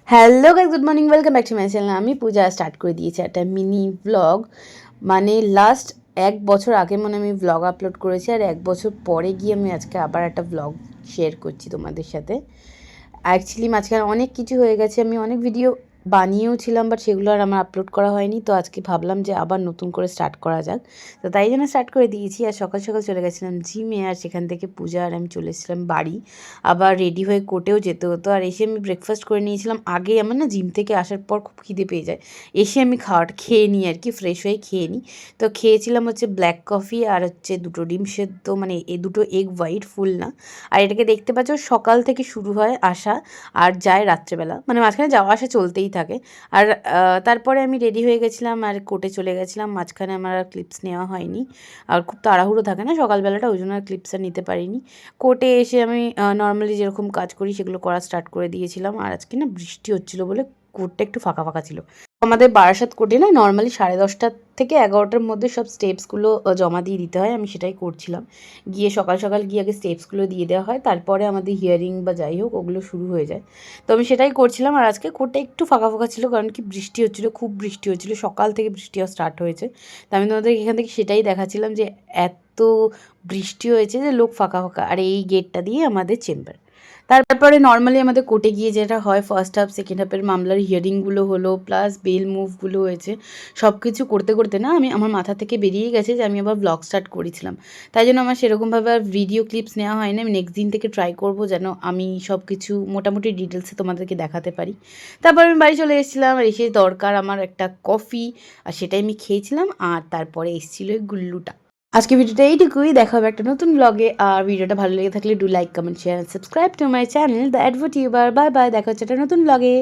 Hello guys, good morning, welcome back to my channel. আমি পূজা start করে দিয়েছি একটা মিনি ব্লগ। মানে লাস্ট 1 বছর আগে মনে আমি ব্লগ আপলোড করেছি, আর 1 বছর পরে গিয়ে আমি আজকে আবার একটা ব্লগ শেয়ার করছি তোমাদের সাথে। অ্যাকচুয়ালি মাঝখানে অনেক কিছু হয়ে গেছে, আমি অনেক ভিডিও বানিয়েও ছিলাম, বাট সেগুলো আর আমার আপলোড করা হয়নি। তো আজকে ভাবলাম যে আবার নতুন করে স্টার্ট করা যাক, তো তাই জন্য স্টার্ট করে দিয়েছি। আর সকাল সকাল চলে গেছিলাম জিমে, আর সেখান থেকে পূজা আর আমি চলে এসেছিলাম বাড়ি। আবার রেডি হয়ে কোর্টেও যেতে হতো, আর এসে আমি ব্রেকফাস্ট করে নিয়েছিলাম। আগে আমার না জিম থেকে আসার পর খুব খিদে পেয়ে যায়, এসে আমি খেয়ে নিই আর কি, ফ্রেশ হয়ে খেয়ে নিই। তো খেয়েছিলাম হচ্ছে ব্ল্যাক কফি আর হচ্ছে 2টো ডিম সেদ্ধ, মানে এই 2টো এগ হোয়াইট, ফুল না। আর এটাকে দেখতে পাচ্ছ সকাল থেকে শুরু হয় আসা আর যায় রাত্রেবেলা, মানে মাঝখানে যাওয়া আসা চলতেই থাকে। আর তারপরে আমি রেডি হয়ে গেছিলাম আর কোর্টে চলে গেছিলাম। মাঝখানে আমার আর ক্লিপস নেওয়া হয়নি, আর খুব তাড়াহুড়ো থাকে না সকালবেলাটা, ওই জন্য আর ক্লিপস আর নিতে পারিনি। কোর্টে এসে আমি নর্মালি যেরকম কাজ করি সেগুলো করা স্টার্ট করে দিয়েছিলাম। আর আজকে না বৃষ্টি হচ্ছিলো বলে কোর্টটা একটু ফাঁকা ফাঁকা ছিল। আমাদের বারাসাত কোর্টে না নর্মালি 10:30 থেকে 11টার মধ্যে সব স্টেপসগুলো জমা দিয়ে দিতে হয়, আমি সেটাই করছিলাম। গিয়ে সকাল সকাল গিয়ে আগে স্টেপসগুলো দিয়ে দেওয়া হয়, তারপরে আমাদের হিয়ারিং বা যাই হোক ওগুলো শুরু হয়ে যায়। তো আমি সেটাই করছিলাম। আর আজকে কোর্টটা একটু ফাঁকা ফাঁকা ছিল, কারণ কি বৃষ্টি হচ্ছিলো, খুব বৃষ্টি হচ্ছিলো, সকাল থেকে বৃষ্টি হওয়া স্টার্ট হয়েছে। তো আমি তোমাদের এখান থেকে সেটাই দেখাচ্ছিলাম যে এত বৃষ্টি হয়েছে যে লোক ফাঁকা ফাঁকা। আর এই গেটটা দিয়ে আমাদের চেম্বার। তারপরে নর্মালি আমাদের কোর্টে গিয়ে যেটা হয়, ফার্স্ট হাফ সেকেন্ড হাফের মামলার হিয়ারিংগুলো হলো, প্লাস বেল মুভগুলো হয়েছে। সব কিছু করতে করতে না আমার মাথা থেকে বেরিয়ে গেছে যে আমি আবার ব্লগ স্টার্ট করেছিলাম। তাই জন্য আমার সেরকমভাবে আর ভিডিও ক্লিপস নেওয়া হয়নি। আমি নেক্সট দিন থেকে ট্রাই করব যেন আমি সব কিছু মোটামুটি ডিটেলসে তোমাদেরকে দেখাতে পারি। তারপর আমি বাড়ি চলে এসেছিলাম, আর এসে দরকার আমার একটা কফি, আর সেটাই আমি খেয়েছিলাম। আর তারপরে এসেছিলো এই গুল্লুটা। আজকে ভিডিওটা এইটুকুই, দেখা হবে একটা নতুন ব্লগে। আর ভিডিওটা ভালো লেগে থাকলে do like, comment, share, subscribe to my channel the Advo Tuber. Bye bye, দেখা হচ্ছে একটা নতুন ব্লগে।